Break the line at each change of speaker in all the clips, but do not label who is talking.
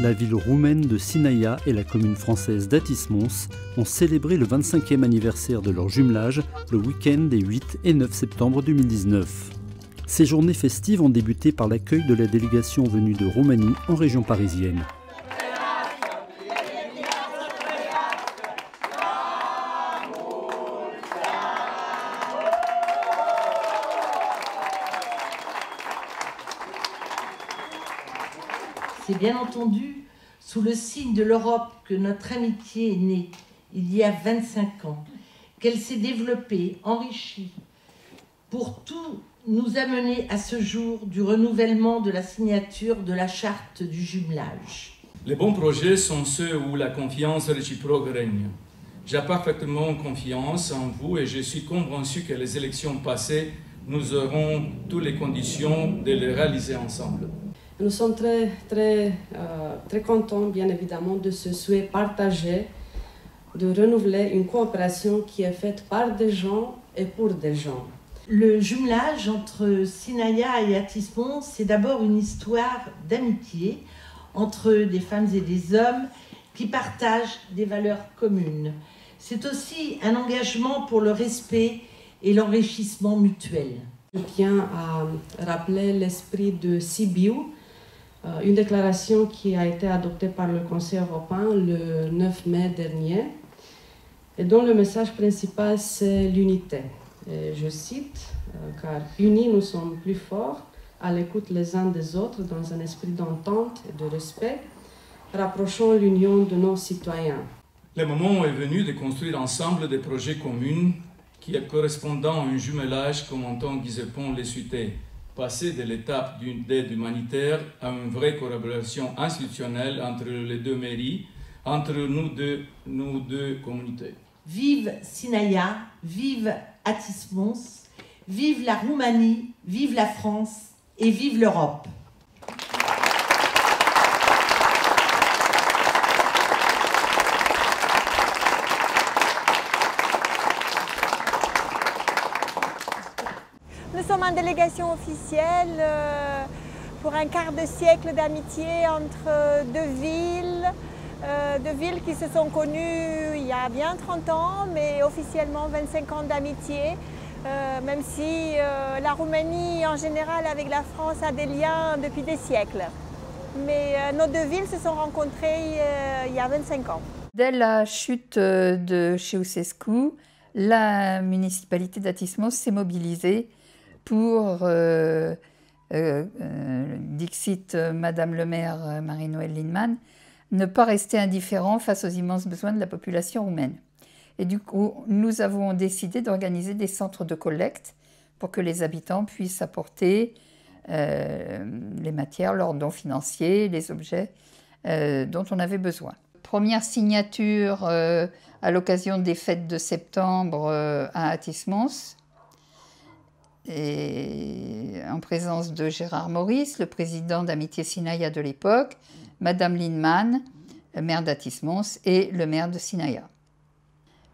la ville roumaine de Sinaia et la commune française d'Atis-Mons ont célébré le 25e anniversaire de leur jumelage le week-end des 8 et 9 septembre 2019. Ces journées festives ont débuté par l'accueil de la délégation venue de Roumanie en région parisienne.
C'est bien entendu sous le signe de l'Europe que notre amitié est née il y a 25 ans, qu'elle s'est développée, enrichie, pour tout nous amener à ce jour du renouvellement de la signature de la charte du jumelage.
Les bons projets sont ceux où la confiance réciproque règne. J'ai parfaitement confiance en vous et je suis convaincu que les élections passées, nous aurons toutes les conditions de les réaliser ensemble.
Nous sommes très contents, bien évidemment, de ce souhait partagé de renouveler une coopération qui est faite par des gens et pour des gens.
Le jumelage entre Sinaia et Atis-Mons, c'est d'abord une histoire d'amitié entre des femmes et des hommes qui partagent des valeurs communes. C'est aussi un engagement pour le respect et l'enrichissement mutuel.
Je tiens à rappeler l'esprit de Sibiu, une déclaration qui a été adoptée par le Conseil européen le 9 mai dernier et dont le message principal c'est l'unité. Je cite, car unis nous sommes plus forts, à l'écoute les uns des autres dans un esprit d'entente et de respect, rapprochons l'union de nos citoyens.
Le moment est venu de construire ensemble des projets communs qui, correspondant à un jumelage, comme entend Guy Zepon les souhaitait, passer de l'étape d'aide humanitaire à une vraie collaboration institutionnelle entre les deux mairies, entre nous deux communautés.
Vive Sinaia, vive Atis-Mons, vive la Roumanie, vive la France et vive l'Europe.
Nous sommes en délégation officielle pour un quart de siècle d'amitié entre deux villes qui se sont connues il y a bien 30 ans, mais officiellement 25 ans d'amitié, même si la Roumanie en général avec la France a des liens depuis des siècles. Mais nos deux villes se sont rencontrées il y a 25 ans.
Dès la chute de Ceausescu, la municipalité d'Atis-Mons s'est mobilisée pour, dixit Madame le maire Marie-Noëlle Lienemann, ne pas rester indifférent face aux immenses besoins de la population roumaine. Et du coup, nous avons décidé d'organiser des centres de collecte pour que les habitants puissent apporter les matières, leurs dons financiers, les objets dont on avait besoin. Première signature à l'occasion des fêtes de septembre à Atis-Mons, et en présence de Gérard Maurice, le président d'Amitié Sinaia de l'époque, Madame Lienemann, maire d'Atis-Mons, et le maire de Sinaia.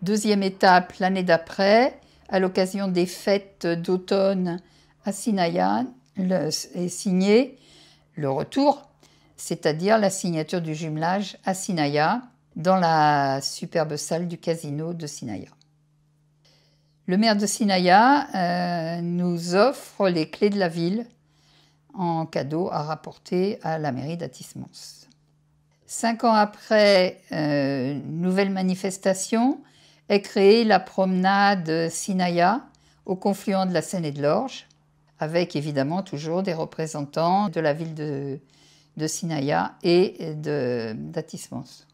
Deuxième étape, l'année d'après, à l'occasion des fêtes d'automne à Sinaia, est signé le retour, c'est-à-dire la signature du jumelage à Sinaia, dans la superbe salle du casino de Sinaia. Le maire de Sinaia nous offre les clés de la ville en cadeau à rapporter à la mairie d'Atis-Mons. 5 ans après, nouvelle manifestation, est créée la promenade Sinaia au confluent de la Seine et de l'Orge, avec évidemment toujours des représentants de la ville de Sinaia et d'Atis-Mons.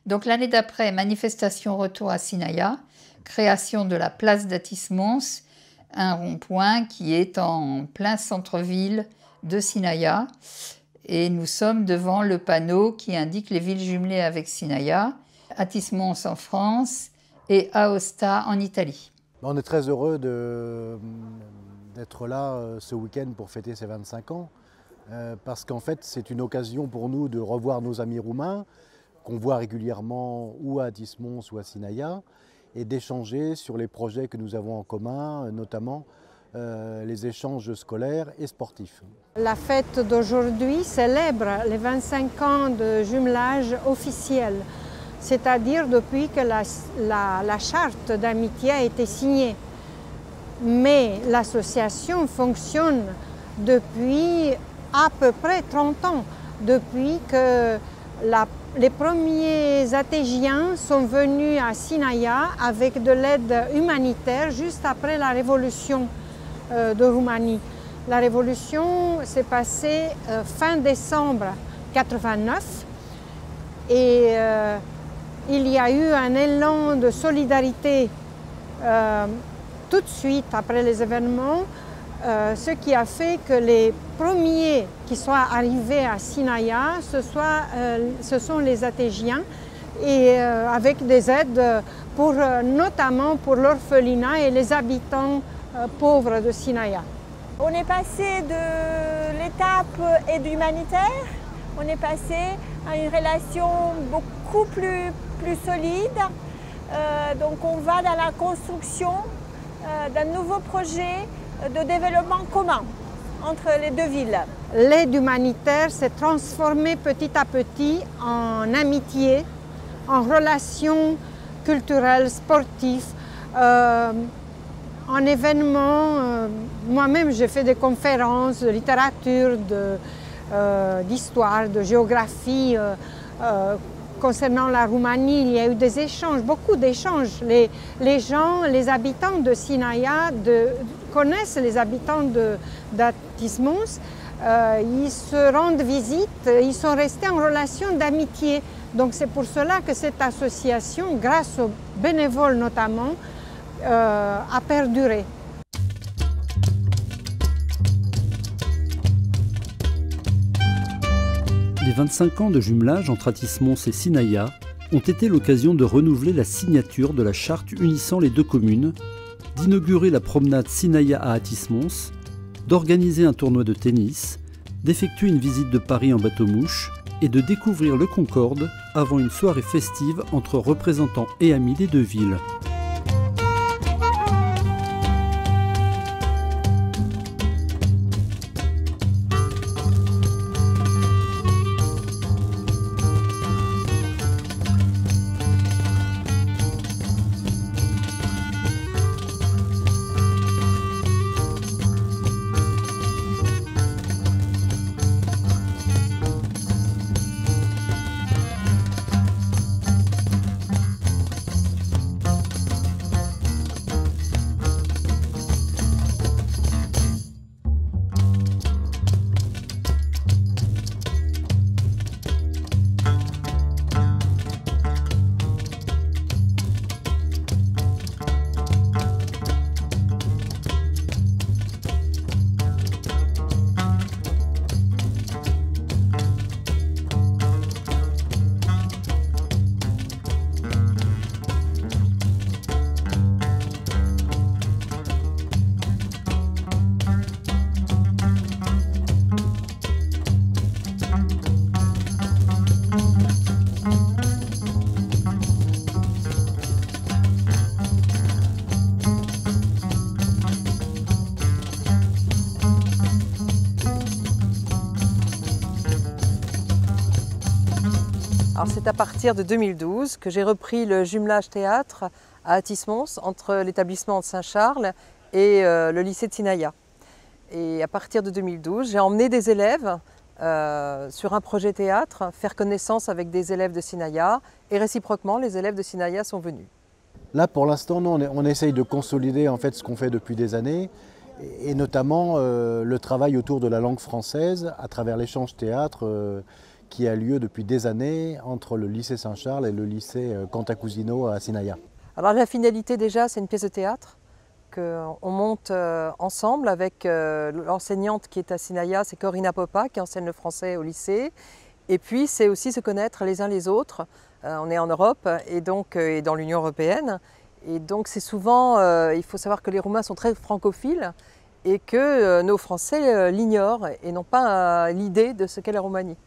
Donc l'année d'après, manifestation retour à Sinaia, création de la place d'Atis-Mons, un rond-point qui est en plein centre-ville de Sinaia. Et nous sommes devant le panneau qui indique les villes jumelées avec Sinaia, Atis-Mons en France et Aosta en Italie.
On est très heureux d'être là ce week-end pour fêter ces 25 ans, parce qu'en fait c'est une occasion pour nous de revoir nos amis roumains, qu'on voit régulièrement ou à Atis-Mons ou à Sinaia, et d'échanger sur les projets que nous avons en commun, notamment les échanges scolaires et sportifs.
La fête d'aujourd'hui célèbre les 25 ans de jumelage officiel, c'est-à-dire depuis que la charte d'amitié a été signée. Mais l'association fonctionne depuis à peu près 30 ans, depuis que les premiers Atégiens sont venus à Sinaia avec de l'aide humanitaire juste après la révolution de Roumanie. La révolution s'est passée fin décembre 89 et il y a eu un élan de solidarité tout de suite après les événements, ce qui a fait que les premiers qui sont arrivés à Sinaia, ce sont les Atégiens, et avec des aides notamment pour l'orphelinat et les habitants pauvres de Sinaia. On est passé de l'étape aide humanitaire, on est passé à une relation beaucoup plus solide. Donc on va dans la construction d'un nouveau projet de développement commun entre les deux villes. L'aide humanitaire s'est transformée petit à petit en amitié, en relations culturelles, sportives, en événements. Moi-même, j'ai fait des conférences de littérature, d'histoire, de géographie. Concernant la Roumanie, il y a eu des échanges, beaucoup d'échanges. Les gens, les habitants de Sinaia connaissent les habitants d'Atismos. Ils se rendent visite, ils sont restés en relation d'amitié. Donc c'est pour cela que cette association, grâce aux bénévoles notamment, a perduré.
Les 25 ans de jumelage entre Atis-Mons et Sinaia ont été l'occasion de renouveler la signature de la charte unissant les deux communes, d'inaugurer la promenade Sinaia à Atis-Mons, d'organiser un tournoi de tennis, d'effectuer une visite de Paris en bateau-mouche et de découvrir le Concorde avant une soirée festive entre représentants et amis des deux villes.
C'est à partir de 2012 que j'ai repris le jumelage théâtre à Atis-Mons entre l'établissement de Saint-Charles et le lycée de Sinaia. Et à partir de 2012, j'ai emmené des élèves sur un projet théâtre, faire connaissance avec des élèves de Sinaia, et réciproquement, les élèves de Sinaia sont venus.
Là, pour l'instant, on essaye de consolider en fait ce qu'on fait depuis des années, et notamment le travail autour de la langue française à travers l'échange théâtre qui a lieu depuis des années entre le lycée Saint-Charles et le lycée Cantacuzino à Sinaia.
Alors la finalité déjà, c'est une pièce de théâtre qu'on monte ensemble avec l'enseignante qui est à Sinaia, c'est Corinna Popa qui enseigne le français au lycée. Et puis c'est aussi se connaître les uns les autres. On est en Europe et donc et dans l'Union européenne. Et donc c'est souvent, il faut savoir que les Roumains sont très francophiles et que nos Français l'ignorent et n'ont pas l'idée de ce qu'est la Roumanie.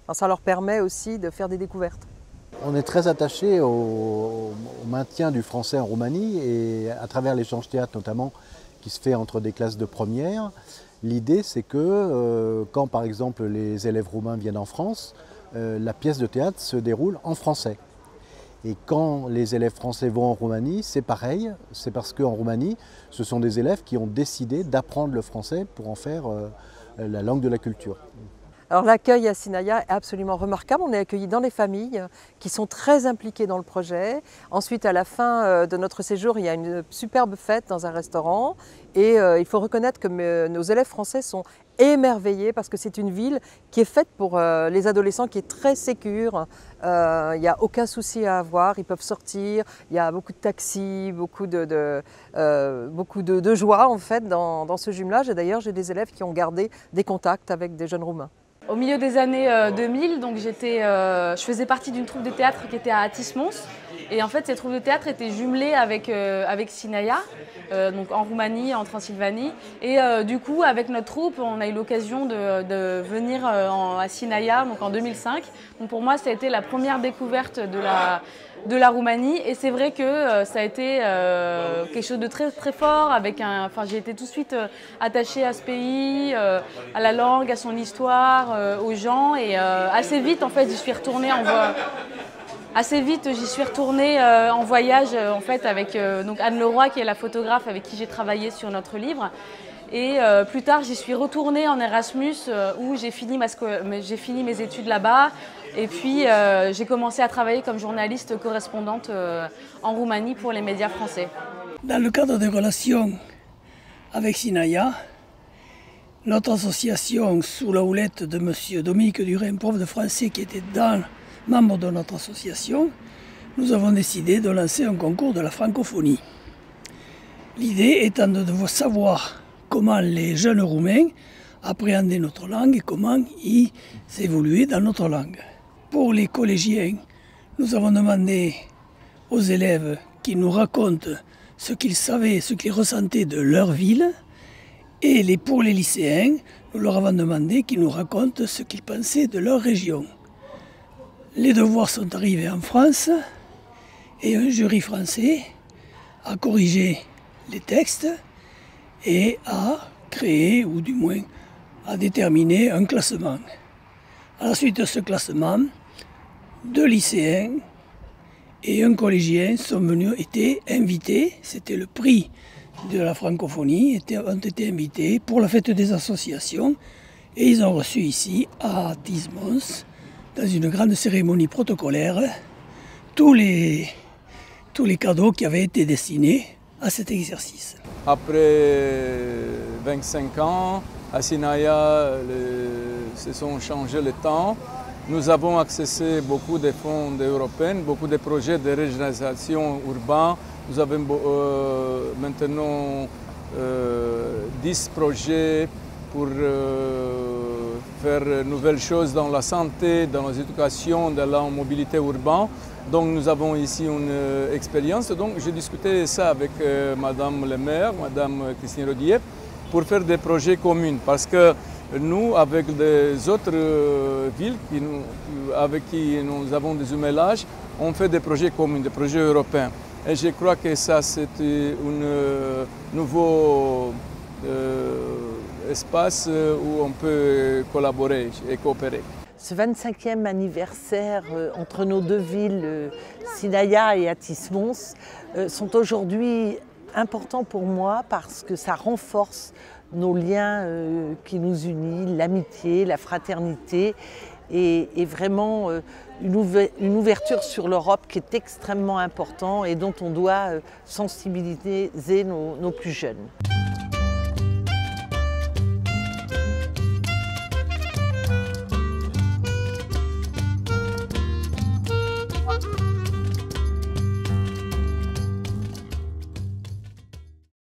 Alors, ça leur permet aussi de faire des découvertes.
On est très attaché au maintien du français en Roumanie et à travers l'échange théâtre notamment qui se fait entre des classes de première. L'idée, c'est que quand par exemple les élèves roumains viennent en France, la pièce de théâtre se déroule en français. Et quand les élèves français vont en Roumanie, c'est pareil, c'est parce qu'en Roumanie, ce sont des élèves qui ont décidé d'apprendre le français pour en faire la langue de la culture.
Alors l'accueil à Sinaia est absolument remarquable. On est accueillis dans les familles qui sont très impliquées dans le projet. Ensuite, à la fin de notre séjour, il y a une superbe fête dans un restaurant. Et il faut reconnaître que nos élèves français sont émerveillés parce que c'est une ville qui est faite pour les adolescents, qui est très sécure. Il n'y a aucun souci à avoir, ils peuvent sortir. Il y a beaucoup de taxis, beaucoup de joie en fait dans ce jumelage. Et d'ailleurs, j'ai des élèves qui ont gardé des contacts avec des jeunes Roumains.
Au milieu des années 2000, donc je faisais partie d'une troupe de théâtre qui était à Atis-Mons. Et en fait, cette troupe de théâtre était jumelée avec Sinaia, donc en Roumanie, en Transylvanie. Et du coup, avec notre troupe, on a eu l'occasion de venir à Sinaia donc en 2005. Donc pour moi, ça a été la première découverte de la Roumanie. Et c'est vrai que ça a été quelque chose de très, très fort. J'ai été tout de suite attachée à ce pays, à la langue, à son histoire, aux gens. Et assez vite, en fait, j'y suis retournée en voyage en fait, avec donc Anne Leroy, qui est la photographe avec qui j'ai travaillé sur notre livre. Et plus tard, j'y suis retournée en Erasmus où j'ai fini mes études là-bas. Et puis, j'ai commencé à travailler comme journaliste correspondante en Roumanie pour les médias français.
Dans le cadre des relations avec Sinaia, notre association, sous la houlette de M. Dominique Durin, prof de français qui était membre de notre association, nous avons décidé de lancer un concours de la francophonie. L'idée étant de savoir comment les jeunes Roumains appréhendaient notre langue et comment ils évoluaient dans notre langue. Pour les collégiens, nous avons demandé aux élèves qu'ils nous racontent ce qu'ils savaient, ce qu'ils ressentaient de leur ville. Et pour les lycéens, nous leur avons demandé qu'ils nous racontent ce qu'ils pensaient de leur région. Les devoirs sont arrivés en France et un jury français a corrigé les textes et a créé, ou du moins a déterminé un classement. À la suite de ce classement, 2 lycéens et un collégien étaient invités, c'était le prix de la francophonie, ont été invités pour la fête des associations et ils ont reçu ici à Atis-Mons, dans une grande cérémonie protocolaire, tous les cadeaux qui avaient été destinés à cet exercice.
Après 25 ans, à Sinaia, se sont changés le temps. Nous avons accessé beaucoup de fonds européens, beaucoup de projets de régionalisation urbaine. Nous avons maintenant 10 projets pour faire de nouvelles choses dans la santé, dans l'éducation, dans la mobilité urbaine. Donc nous avons ici une expérience. Donc j'ai discuté ça avec Madame le maire, Madame Christine Rodier, pour faire des projets communs. Parce que nous, avec les autres villes avec qui nous avons des jumelages, on fait des projets communs, des projets européens. Et je crois que ça, c'est un nouveau espace où on peut collaborer et coopérer.
Ce 25e anniversaire entre nos 2 villes, Sinaia et Atis-Mons, sont aujourd'hui importants pour moi parce que ça renforce nos liens qui nous unissent, l'amitié, la fraternité et vraiment une ouverture sur l'Europe qui est extrêmement importante et dont on doit sensibiliser nos plus jeunes.